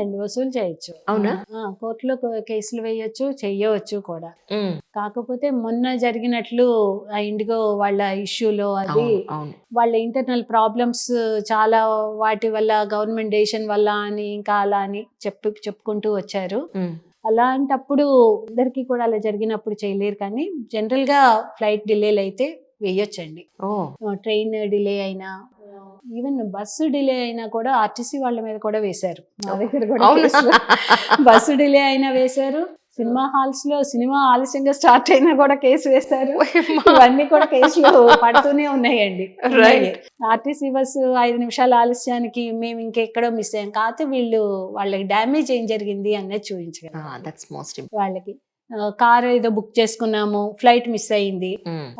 అవునండి, వసూలు చేయొచ్చు. అవునా? కోర్టులో కేసులు వేయొచ్చు, చెయ్యవచ్చు కూడా. హ్మ్. కాకపోతే మొన్న జరిగినట్లు ఆ ఇండిగో వాళ్ళ ఇష్యూలో అది అవును. అవును. వాళ్ళ ఇంటర్నల్ ప్రాబ్లమ్స్ చాలా, వాటి వల్ల గవర్నమెంట్ డెసిషన్ వల్ల అని ఇంకా అలా అని చెప్పుకుంటూ వచ్చారు. హ్మ్. అలాంటప్పుడు అందరికీ కూడా అలా జరిగినప్పుడు చేయలేరు, కానీ జనరల్ గా ఫ్లైట్ డిలేలు అయితే వేయొచ్చండి. ఓహ్! ట్రైన్ డిలే అయినా, ఈవెన్ బస్సు డిలే అయినా కూడా ఆర్టీసీ వాళ్ళ మీద కూడా వేశారు. మా దగ్గర కూడా అవునా? కేసులు బస్సు డిలే అయినా వేశారు. సినిమా హాల్స్ లో సినిమా ఆలస్యంగా స్టార్ట్ అయినా కూడా కేసు వేశారు. ఓయమ్మా! ఇవన్నీ కూడా కేసులు పడుతూనే ఉన్నాయండి. రైట్. ఆర్టీసీ బస్సు 5 నిమిషాల ఆలస్యానికి మేము ఇంకెక్కడో మిస్ అయ్యాం, కాకపోతే వాళ్ళకి డ్యామేజ్ ఏం జరిగింది అనేది చూపించగలరు దట్స్ మోస్ట్ వాళ్ళకి. కార్ ఏదో బుక్ చేసుకున్నాము, ఫ్లైట్ మిస్ అయింది,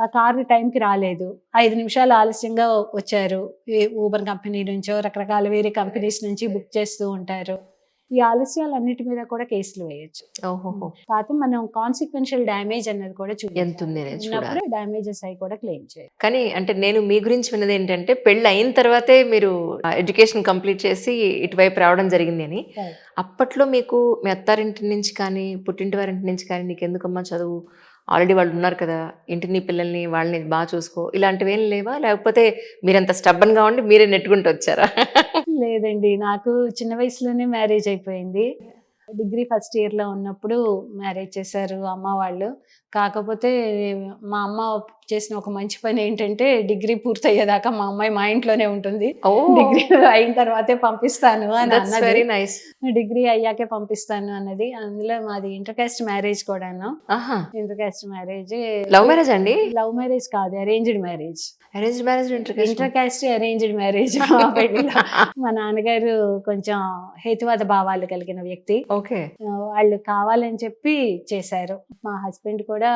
ఆ కారు టైంకి రాలేదు, 5 నిమిషాలు ఆలస్యంగా వచ్చారు. ఊబర్ కంపెనీ నుంచో రకరకాల వేరే కంపెనీస్ నుంచి బుక్ చేస్తూ ఉంటారు. ఈ ఆలస్యాలన్నిటి మీద కూడా కేసులు వేయొచ్చు. ఓహోహో! కాకపోతే మనం కాన్సిక్వెన్షియల్ డ్యామేజ్ అనేది కూడా ఎంత ఉంది అనేది చూడాలి. ఉన్నప్పుడు డ్యామేజెస్ అవి కూడా క్లెయిమ్ చేయాలి. కానీ అంటే నేను మీ గురించి విన్నది ఏంటంటే పెళ్ళి అయిన తర్వాతే మీరు ఎడ్యుకేషన్ కంప్లీట్ చేసి ఇటువైపు రావడం జరిగింది అని. అప్పట్లో మీకు మీ అత్తారింటి నుంచి కానీ పుట్టింటి వారింటి నుంచి కానీ నీకెందుకమ్మా చదువు, ఆల్రెడీ వాళ్ళు ఉన్నారు కదా, ఇంటిని పిల్లల్ని వాళ్ళని బాగా చూసుకో, ఇలాంటివి ఏం లేవా? లేకపోతే మీరంత స్టబ్బన్గా ఉండి మీరే నెట్టుకుంటూ వచ్చారా? లేదండి, నాకు చిన్న వయసులోనే మ్యారేజ్ అయిపోయింది. డిగ్రీ ఫస్ట్ ఇయర్లో ఉన్నప్పుడు మ్యారేజ్ చేశారు అమ్మ వాళ్ళు. కాకపోతే మా అమ్మ చేసిన ఒక మంచి పని ఏంటంటే, డిగ్రీ పూర్తయ్యేదాకా మా అమ్మాయి మా ఇంట్లోనే ఉంటుంది, డిగ్రీ అయిన తర్వాతే పంపిస్తాను అని అన్నది. Very nice. డిగ్రీ అయ్యాకే పంపిస్తాను అన్నది. అందులో మాది ఇంటర్ కాస్ట్ మ్యారేజ్ కూడాను. Inter caste marriage. Love marriage అండి? లవ్ మ్యారేజ్ కాదు, arranged marriage. Arranged marriage, inter caste arranged marriage. మా పెళ్ళిలో మా నాన్నగారు కొంచెం హేతువాద భావాలు కలిగిన వ్యక్తి. ఓకే. వాళ్ళు కావాలని చెప్పి చేశారు. మా హస్బెండ్ కూడా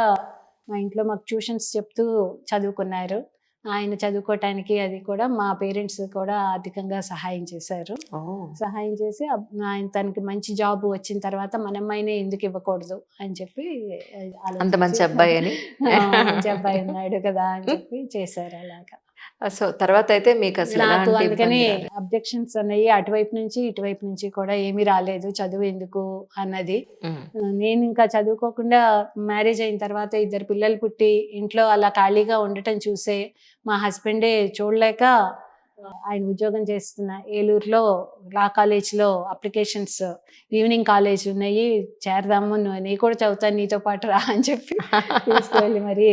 మా ఇంట్లో మాకు ట్యూషన్స్ చెప్తూ చదువుకున్నారు. ఆయన చదువుకోవటానికి అది కూడా మా పేరెంట్స్ కూడా ఆర్థికంగా సహాయం చేశారు. సహాయం చేసి ఆయన తనకి మంచి జాబ్ వచ్చిన తర్వాత మన అమ్మాయినే ఎందుకు ఇవ్వకూడదు అని చెప్పి అంత మంచి అబ్బాయి అని, మంచి అబ్బాయి ఉన్నాడు కదా అని చెప్పి చేశారు అలాగా. సో తర్వాత అయితే మీకు అసలు నాకు అందుకని అబ్జెక్షన్స్ అన్నవి అటువైపు నుంచి ఇటువైపు నుంచి కూడా ఏమీ రాలేదు, చదువు ఎందుకు అన్నది. నేను ఇంకా చదువుకోకుండా మ్యారేజ్ అయిన తర్వాత 2 పిల్లలు పుట్టి ఇంట్లో అలా ఖాళీగా ఉండటం చూసే మా హస్బెండే చూడలేక, ఆయన ఉద్యోగం చేస్తున్న ఏలూరులో లా కాలేజ్లో అప్లికేషన్స్, ఈవినింగ్ కాలేజ్ ఉన్నాయి, చేరదాము, నీ కూడా చదువుతాను నీతో పాటు రా అని చెప్పి తీసుకువెళ్ళి మరి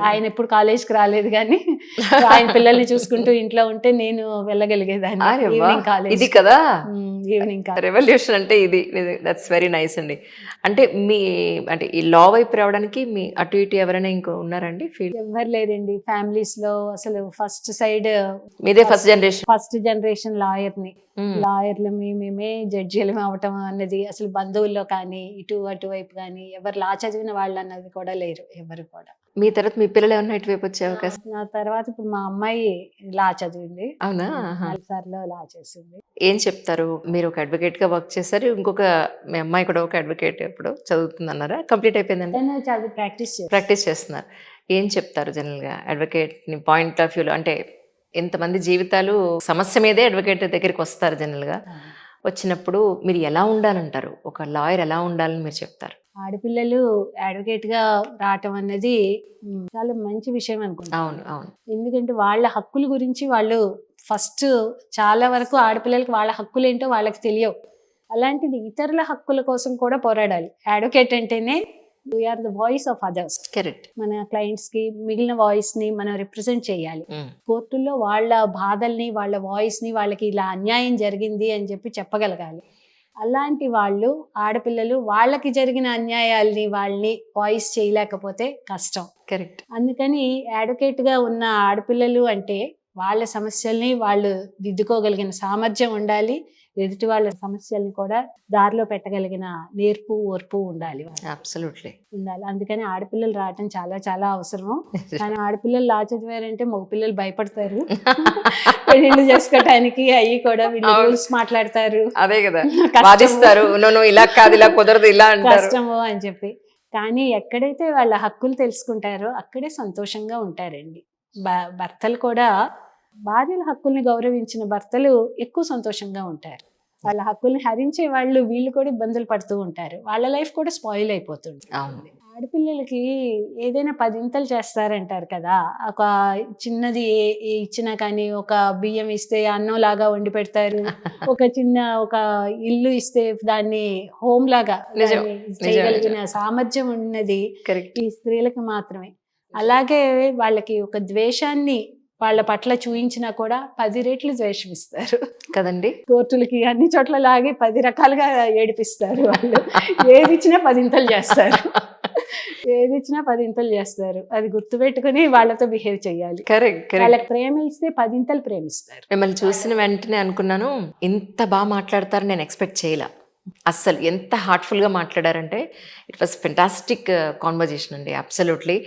ఆయన ఎప్పుడు కాలేజ్కి రాలేదు, కానీ ఆయన పిల్లల్ని చూసుకుంటూ ఇంట్లో ఉంటే నేను వెళ్ళగలిగేదాన్ని ఈవినింగ్ కాలేజ్. ఇది కదా ఈవినింగ్ రెవల్యూషన్ అంటే, ఇది దట్స్ వెరీ నైస్ అండి. అంటే మీ అంటే ఈ లా వైపు రావడానికి మీ అటు ఇటు ఎవరైనా ఇంకో ఉన్నారండి ఫీల్డ్? ఎవరు లేరండి ఫ్యామిలీస్ లో. అసలు ఫస్ట్ సైడ్ మీదే ఫస్ట్ జనరేషన్ లాయర్లు మేమే జడ్జీలు అవటం అన్నది అసలు బంధువుల్లో కానీ అటువైపు కానీ ఎవరు లా చదివిన వాళ్ళు అన్నది కూడా లేరు ఎవరు కూడా. మీ తర్వాత మీ పిల్లలు ఏమన్నా ఇటువైపు వచ్చే అవకాశం? నా తర్వాత ఇప్పుడు మా అమ్మాయి లా చదివింది. అవునా? సార్లో లా చేసింది. ఏం చెప్తారు? మీరు ఒక అడ్వకేట్ గా వర్క్ చేశారు, ఇంకొక మీ అమ్మాయి కూడా ఒక అడ్వకేట్ ఇప్పుడు చదువుతుంది అన్నారా? కంప్లీట్ అయిపోయిందండి? ప్రాక్టీస్ చేస్తున్నారు. ఏం చెప్తారు జనరల్ గా అడ్వకేట్ ని పాయింట్ ఆఫ్ వ్యూలో? అంటే ఎంతమంది జీవితాలు సమస్య మీదే అడ్వకేట్ దగ్గరికి వస్తారు జనరల్ గా. వచ్చినప్పుడు మీరు ఎలా ఉండాలంటారు? ఒక లాయర్ ఎలా ఉండాలని మీరు చెప్తారు? ఆడపిల్లలు అడ్వకేట్ గా రావటం అన్నది చాలా మంచి విషయం అనుకుంటా. అవును. ఎందుకంటే వాళ్ళ హక్కుల గురించి వాళ్ళు ఫస్ట్ చాలా వరకు ఆడపిల్లలకి వాళ్ళ హక్కులు ఏంటో వాళ్ళకి తెలియవు. అలాంటిది ఇతరుల హక్కుల కోసం కూడా పోరాడాలి. అడ్వకేట్ అంటేనే we are the voice of others. Correct. మన క్లయింట్స్ కి మిగిలిన వాయిస్ ని మనం రిప్రజెంట్ చేయాలి. కోర్టుల్లో వాళ్ళ బాధల్ని, వాళ్ళ వాయిస్ ని, వాళ్ళకి ఇలా అన్యాయం జరిగింది అని చెప్పి చెప్పగలగాలి. అలాంటి వాళ్ళు ఆడపిల్లలు వాళ్ళకి జరిగిన అన్యాయాల్ని వాళ్ళని వాయిస్ చేయలేకపోతే కష్టం. కరెక్ట్. అందుకని అడ్వకేట్ గా ఉన్న ఆడపిల్లలు అంటే వాళ్ళ సమస్యల్ని వాళ్ళు దిద్దుకోగలిగిన సామర్థ్యం ఉండాలి, ఎదుటి వాళ్ళ సమస్యల్ని కూడా దారిలో పెట్టగలిగిన నేర్పు ఓర్పు ఉండాలి. అబ్సల్యూట్లీ ఉండాలి. అందుకని ఆడపిల్లలు రావటం చాలా చాలా అవసరము. కానీ ఆడపిల్లలు లా చదివారంటే మగపిల్లలు భయపడతారు పెళ్లిళ్ళు చేసుకోవటానికి. అవి కూడా వీళ్ళు రూల్స్ మాట్లాడతారు, అదే కదా వాదిస్తారు, ఇలా కాదు ఇలా కుదరదు ఇలా కష్టము అని చెప్పి. కానీ ఎక్కడైతే వాళ్ళ హక్కులు తెలుసుకుంటారో అక్కడే సంతోషంగా ఉంటారండి. భర్తలు కూడా భార్యల హక్కుల్ని గౌరవించిన భర్తలు ఎక్కువ సంతోషంగా ఉంటారు. వాళ్ళ హక్కుల్ని హరించే వాళ్ళు వీళ్ళు కూడా ఇబ్బందులు పడుతూ ఉంటారు, వాళ్ళ లైఫ్ కూడా స్పాయిల్ అయిపోతుంది. అవును. ఆడపిల్లలకి ఏదైనా పదింతలు చేస్తారంటారు కదా, ఒక చిన్నది ఇచ్చినా కానీ, ఒక బియ్యం ఇస్తే అన్నం లాగా వండి పెడతారు, ఒక ఒక ఇల్లు ఇస్తే దాన్ని హోమ్ లాగా నిజం, దాన్ని నిజం, చేయగలిగిన సామర్థ్యం ఉన్నది కరెక్ట్. ఈ స్త్రీలకు మాత్రమే. అలాగే వాళ్ళకి ఒక ద్వేషాన్ని వాళ్ళ పట్ల చూయించినా కూడా 10 రెట్లు ద్వేషం ఇస్తారు. కదండి. కోర్టులకి అన్ని చోట్ల లాగి 10 రకాలుగా ఏడిపిస్తారు వాళ్ళు. ఏది ఇచ్చినా 10 చేస్తారు, ఏది ఇచ్చినా 10 చేస్తారు. అది గుర్తుపెట్టుకుని వాళ్ళతో బిహేవ్ చేయాలి. Correct, correct. వాళ్ళకి ప్రేమ ఇస్తే 10 ప్రేమిస్తారు. మిమ్మల్ని చూసిన వెంటనే అనుకున్నాను, ఇంత బాగా మాట్లాడతారు నేను ఎక్స్పెక్ట్ చేయలే. అస్సలు ఎంత హార్ట్ఫుల్గా మాట్లాడారంటే ఇట్ వాస్ ఫెంటాస్టిక్ కాన్వర్జేషన్ అండి. అబ్సల్యూట్లీ.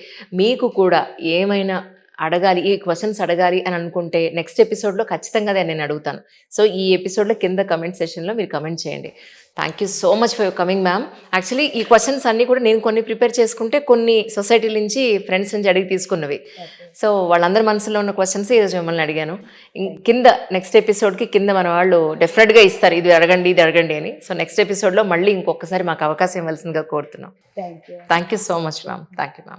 మీకు కూడా ఏమైనా అడగాలి, ఈ క్వశ్చన్స్ అడగాలి అని అనుకుంటే నెక్స్ట్ ఎపిసోడ్లో ఖచ్చితంగా అదే నేను అడుగుతాను. సో ఈ ఎపిసోడ్లో కింద కమెంట్ సెషన్లో మీరు కమెంట్ చేయండి. Thank you so much for your coming ma'am. Actually ఈ క్వశ్చన్స్ అన్నీ కూడా నేను కొన్ని ప్రిపేర్ చేసుకుంటే, కొన్ని సొసైటీ నుంచి ఫ్రెండ్స్ నుంచి అడిగి తీసుకున్నవి. సో వాళ్ళందరి మనసులో ఉన్న క్వశ్చన్స్ ఈరోజు మిమ్మల్ని అడిగాను. కింద నెక్స్ట్ ఎపిసోడ్కి కింద మన వాళ్ళు డెఫినెట్గా ఇస్తారు, ఇది అడగండి ఇది అడగండి అని. సో నెక్స్ట్ ఎపిసోడ్లో మళ్ళీ ఇంకొకసారి మాకు అవకాశం ఇవ్వాల్సిందిగా కోరుతున్నాం. Thank you. Thank you so much ma'am. Thank you ma'am.